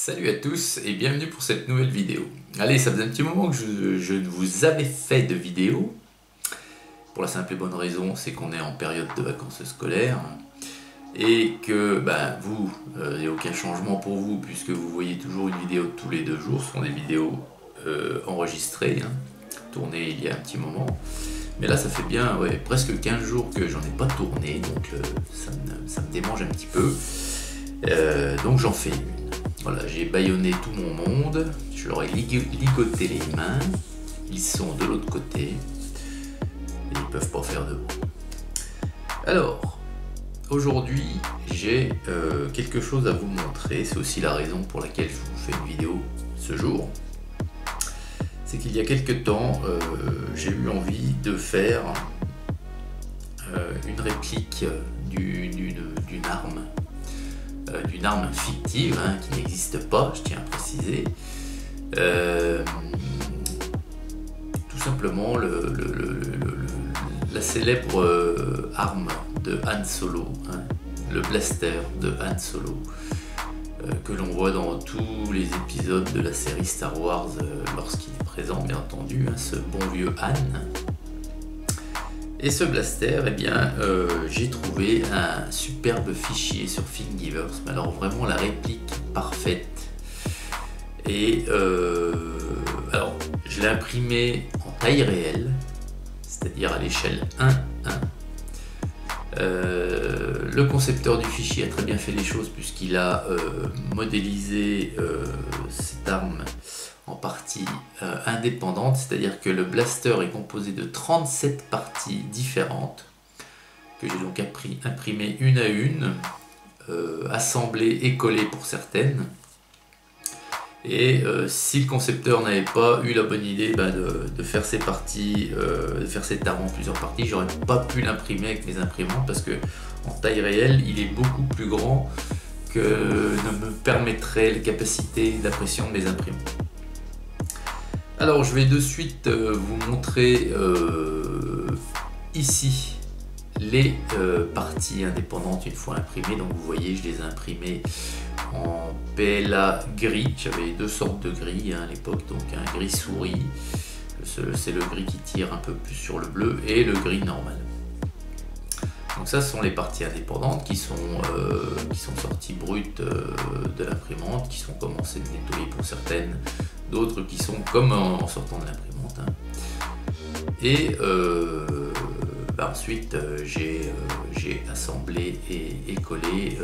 Salut à tous et bienvenue pour cette nouvelle vidéo. Allez, ça faisait un petit moment que je ne vous avais fait de vidéo. Pour la simple et bonne raison, c'est qu'on est en période de vacances scolaires. Et que vous, il n'y a aucun changement pour vous puisque vous voyez toujours une vidéo tous les 2 jours. Ce sont des vidéos enregistrées, tournées il y a un petit moment. Mais là ça fait bien presque 15 jours que j'en ai pas tourné, donc ça me démange un petit peu. Donc j'en fais une. Voilà, j'ai bâillonné tout mon monde, je leur ai ligoté les mains, ils sont de l'autre côté, et ils peuvent pas faire de bruit. Alors, aujourd'hui, j'ai quelque chose à vous montrer, c'est aussi la raison pour laquelle je vous fais une vidéo ce jour. C'est qu'il y a quelques temps, j'ai eu envie de faire une réplique d'une arme fictive qui n'existe pas, je tiens à préciser. Tout simplement la célèbre arme de Han Solo, le blaster de Han Solo, que l'on voit dans tous les épisodes de la série Star Wars lorsqu'il est présent, bien entendu, ce bon vieux Han. Et ce blaster, j'ai trouvé un superbe fichier sur Thingiverse, mais alors vraiment la réplique parfaite. Et alors, je l'ai imprimé en taille réelle, c'est-à-dire à l'échelle 1:1. Le concepteur du fichier a très bien fait les choses puisqu'il a modélisé cette arme en partie indépendante, c'est-à-dire que le blaster est composé de 37 parties différentes que j'ai donc imprimées une à une, assemblées et collées pour certaines. Et si le concepteur n'avait pas eu la bonne idée de faire ces parties, de faire cette arme en plusieurs parties, j'aurais pas pu l'imprimer avec mes imprimantes parce que en taille réelle, il est beaucoup plus grand que ne me permettraient les capacités d'impression de mes imprimantes. Alors je vais de suite vous montrer ici les parties indépendantes une fois imprimées. Donc vous voyez, je les ai imprimées en PLA gris. J'avais 2 sortes de gris à l'époque, donc un gris souris, c'est le gris qui tire un peu plus sur le bleu, et le gris normal. Donc ça, ce sont les parties indépendantes qui sont sorties brutes de l'imprimante, qui sont commencées de nettoyer pour certaines, d'autres qui sont comme en sortant de l'imprimante. Et ensuite, j'ai assemblé et collé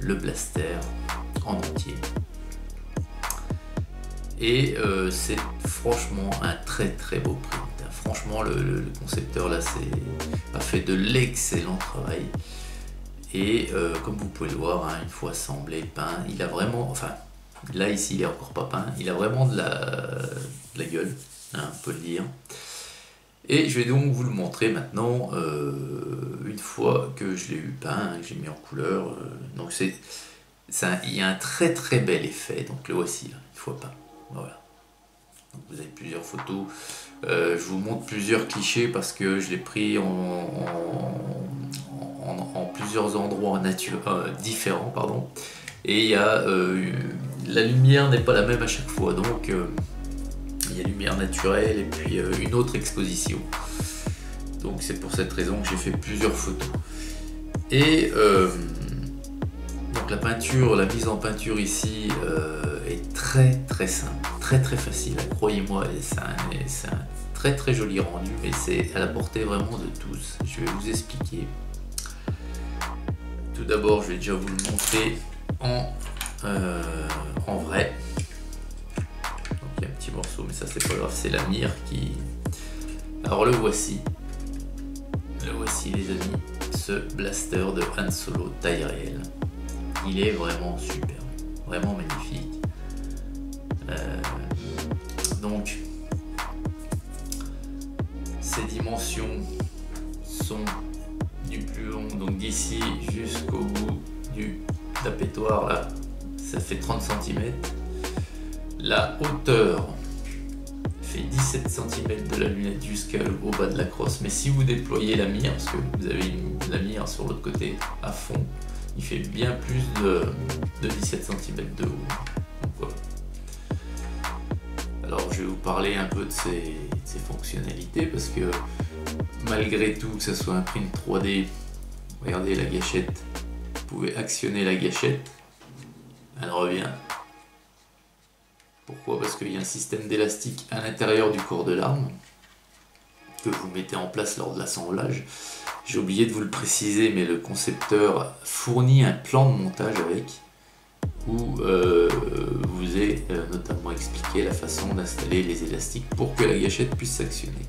le blaster en entier. Et c'est franchement un très très beau print. Franchement, le concepteur là a fait de l'excellent travail. Et comme vous pouvez le voir, une fois assemblé, peint, il a vraiment, là ici il est encore pas peint, il a vraiment de la gueule, on peut le dire. Et je vais donc vous le montrer maintenant, une fois que je l'ai eu peint, que j'ai mis en couleur. Donc il y a un très très bel effet, donc le voici, là, une fois peint. Voilà. Donc vous avez plusieurs photos. Je vous montre plusieurs clichés parce que je l'ai pris en plusieurs endroits différents, pardon. Et la lumière n'est pas la même à chaque fois, donc il y a lumière naturelle et puis une autre exposition. Donc c'est pour cette raison que j'ai fait plusieurs photos. Et donc la mise en peinture ici est très très simple, très très facile. Croyez-moi, c'est un très très joli rendu, mais c'est à la portée vraiment de tous. Je vais vous expliquer. Tout d'abord, je vais déjà vous le montrer en vrai. Donc il y a un petit morceau, mais ça c'est pas grave, c'est la mire qui... Alors le voici les amis, ce blaster de Han Solo taille réelle. Il est vraiment super, vraiment magnifique. Donc ces dimensions sont du plus long, donc d'ici jusqu'au bout du tapetoire là, ça fait 30 cm. La hauteur fait 17 cm de la lunette jusqu'au bas de la crosse, mais si vous déployez la mire, parce que vous avez la mire sur l'autre côté à fond, il fait bien plus de 17 cm de haut. Donc, voilà. Alors je vais vous parler un peu de ces fonctionnalités parce que malgré tout que ce soit un print 3D, regardez la gâchette, vous pouvez actionner la gâchette, elle revient. Pourquoi? Parce qu'il y a un système d'élastique à l'intérieur du corps de l'arme que vous mettez en place lors de l'assemblage. J'ai oublié de vous le préciser, mais le concepteur fournit un plan de montage avec, où vous est notamment expliqué la façon d'installer les élastiques pour que la gâchette puisse s'actionner.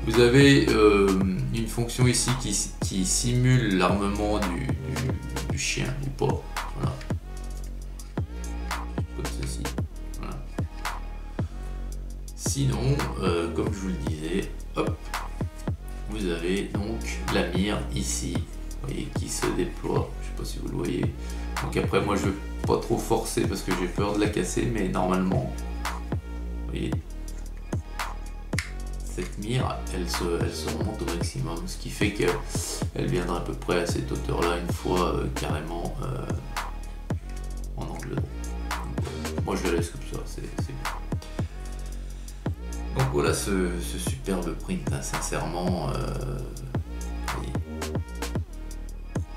Vous avez une fonction ici qui simule l'armement du chien, du porc. Voilà. Comme ceci. Voilà. Sinon, comme je vous le disais, hop, vous avez donc la mire ici, vous voyez, qui se déploie. Je ne sais pas si vous le voyez. Donc après, moi je ne veux pas trop forcer parce que j'ai peur de la casser, mais normalement, vous voyez, cette mire, elle se remonte au maximum, ce qui fait qu'elle viendra à peu près à cette hauteur-là une fois carrément en angle droit. Moi je la laisse comme ça, c'est bien. Donc voilà ce superbe print, hein, sincèrement.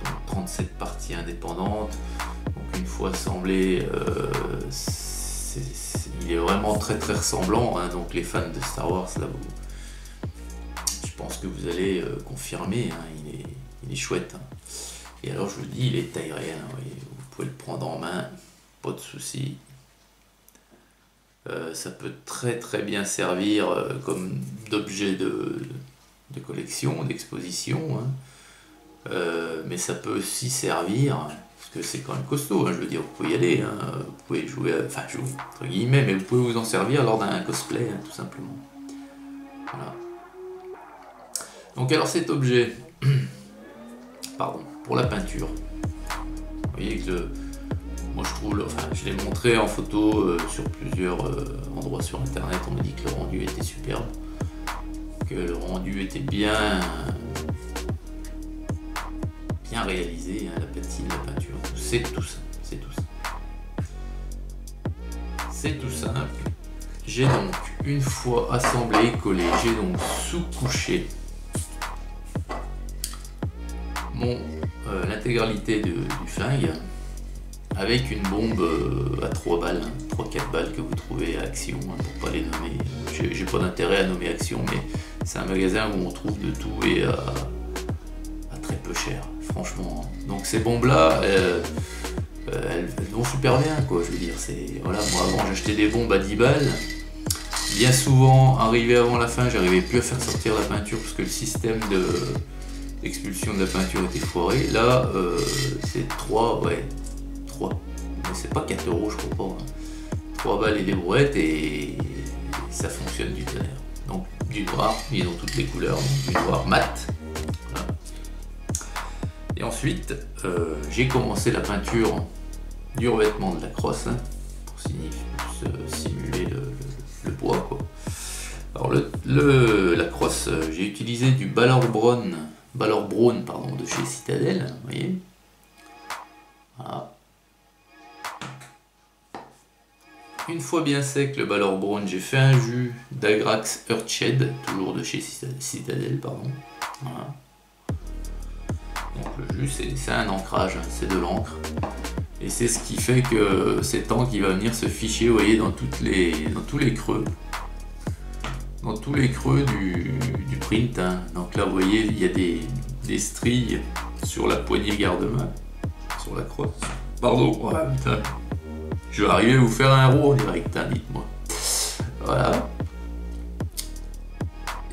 Donc 37 parties indépendantes. Donc une fois assemblé, il est vraiment très ressemblant. Hein, donc les fans de Star Wars, là, je pense que vous allez confirmer. Hein, il est chouette. Hein. Et alors je vous dis, il est taille réelle. Hein, vous pouvez le prendre en main, pas de souci. Ça peut très bien servir comme d'objet de collection, d'exposition, hein. Mais ça peut aussi servir, parce que c'est quand même costaud, hein, je veux dire, vous pouvez y aller, hein, vous pouvez jouer, enfin jouer entre guillemets, mais vous pouvez vous en servir lors d'un cosplay, hein, tout simplement. Voilà. Donc alors cet objet, pardon, pour la peinture, vous voyez que moi je trouve, enfin je l'ai montré en photo sur plusieurs endroits sur internet, on m'a dit que le rendu était superbe, que le rendu était bien réalisé, hein, la patine, la peinture, c'est tout ça, c'est tout ça. C'est tout simple. J'ai donc, une fois assemblé, collé, j'ai donc sous-couché l'intégralité du flingue avec une bombe à 3 balles, 3-4 balles que vous trouvez à Action, hein, pour pas les nommer. J'ai pas d'intérêt à nommer Action, mais c'est un magasin où on trouve de tout et à très peu cher, franchement. Donc ces bombes là, elles vont super bien, quoi. Je veux dire, voilà, moi avant j'achetais des bombes à 10 balles. Bien souvent, arrivé avant la fin, j'arrivais plus à faire sortir la peinture parce que le système d'expulsion de la peinture était foiré. Là, c'est 3, ouais, 3. Mais c'est pas 4 €, je crois pas. Hein. 3 balles et des brouettes et ça fonctionne du tonnerre. Donc du noir, ils ont toutes les couleurs, donc du noir mat. Voilà. Et ensuite, j'ai commencé la peinture du revêtement de la crosse, hein, pour simuler le bois, quoi. Alors la crosse, j'ai utilisé du Balor Braun de chez Citadel, vous voyez. Voilà. Une fois bien sec le Balor Braun, j'ai fait un jus d'Agrax Earthshed, toujours de chez Citadel, pardon. Voilà. Donc le jus c'est un ancrage, hein, c'est de l'encre. Et c'est ce qui fait que cet encre qui va venir se ficher, vous voyez, dans tous les creux. Dans tous les creux du print. Hein. Donc là vous voyez, il y a des stries sur la poignée garde-main, sur la crosse. Pardon, ouais, putain. Je vais arriver à vous faire un héros en direct, hein, dites-moi. Voilà.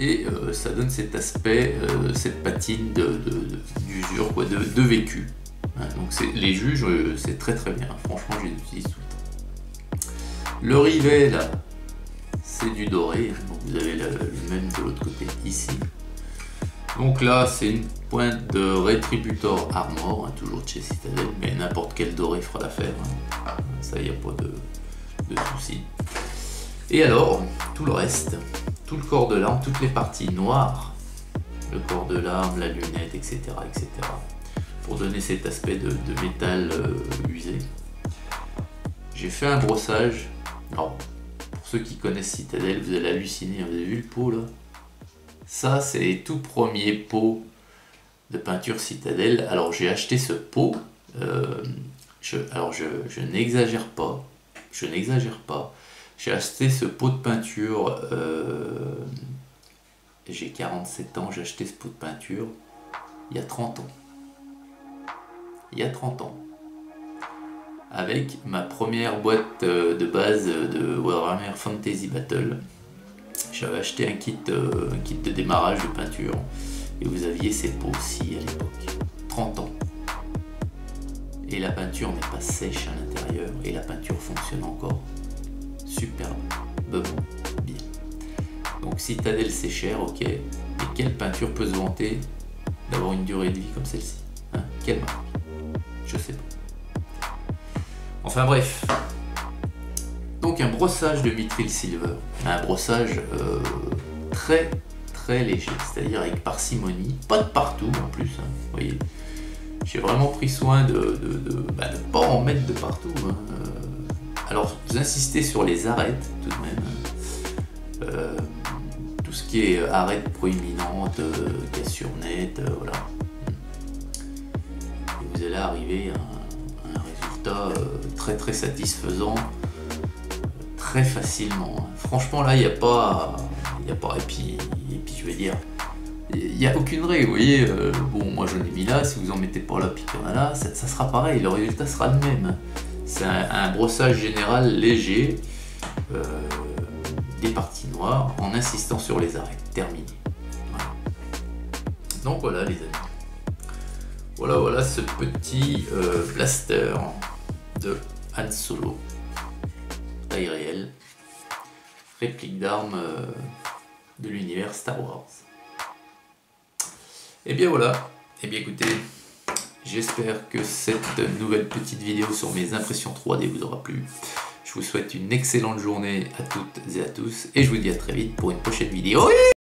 Et ça donne cet aspect, cette patine d'usure, quoi, de vécu. Hein, donc les juges, c'est très bien. Franchement, je les utilise tout le temps. Le rivet, là, c'est du doré. Donc vous avez le même de l'autre côté ici. Donc là, c'est une pointe de Retributor Armor, hein, toujours de chez Citadel, mais n'importe quel doré fera l'affaire. Hein. Ça, il n'y a pas de souci. Et alors, tout le reste, tout le corps de l'arme, toutes les parties noires, le corps de l'arme, la lunette, etc., pour donner cet aspect de métal usé, j'ai fait un brossage. Alors, pour ceux qui connaissent Citadel, vous allez halluciner, vous avez vu le pot là? Ça, c'est les tout premiers pots de peinture Citadel. Alors, j'ai acheté ce pot. Je n'exagère pas. J'ai acheté ce pot de peinture. J'ai 47 ans, j'ai acheté ce pot de peinture il y a 30 ans. Avec ma première boîte de base de Warhammer Fantasy Battle. J'avais acheté un kit de démarrage de peinture et vous aviez ces pots-ci à l'époque. 30 ans. Et la peinture n'est pas sèche à l'intérieur et la peinture fonctionne encore. Superbe, bien. Donc Citadel c'est cher, ok. Mais quelle peinture peut se vanter d'avoir une durée de vie comme celle-ci, hein? Quelle marque? Je sais pas. Enfin bref. Donc un brossage de Mithril Silver. Un brossage très très léger, c'est-à-dire avec parcimonie, pas de partout en plus, hein, vous voyez. J'ai vraiment pris soin de ne pas en mettre de partout, hein. Alors vous insistez sur les arêtes tout de même, tout ce qui est arête proéminente, cassure nette, voilà. Et vous allez arriver à un résultat très très satisfaisant, très facilement, hein. Franchement là il n'y a pas, et puis je vais dire, il n'y a aucune règle, vous voyez, bon moi j'en ai mis là, si vous en mettez pas là puis qu'il y en a là, ça sera pareil, le résultat sera le même. C'est un brossage général léger, des parties noires, en insistant sur les arêtes, terminé. Voilà. Donc voilà les amis, voilà ce petit blaster de Han Solo, taille réelle, réplique d'armes de l'univers Star Wars. Et bien voilà, et bien écoutez, j'espère que cette nouvelle petite vidéo sur mes impressions 3D vous aura plu. Je vous souhaite une excellente journée à toutes et à tous, et je vous dis à très vite pour une prochaine vidéo.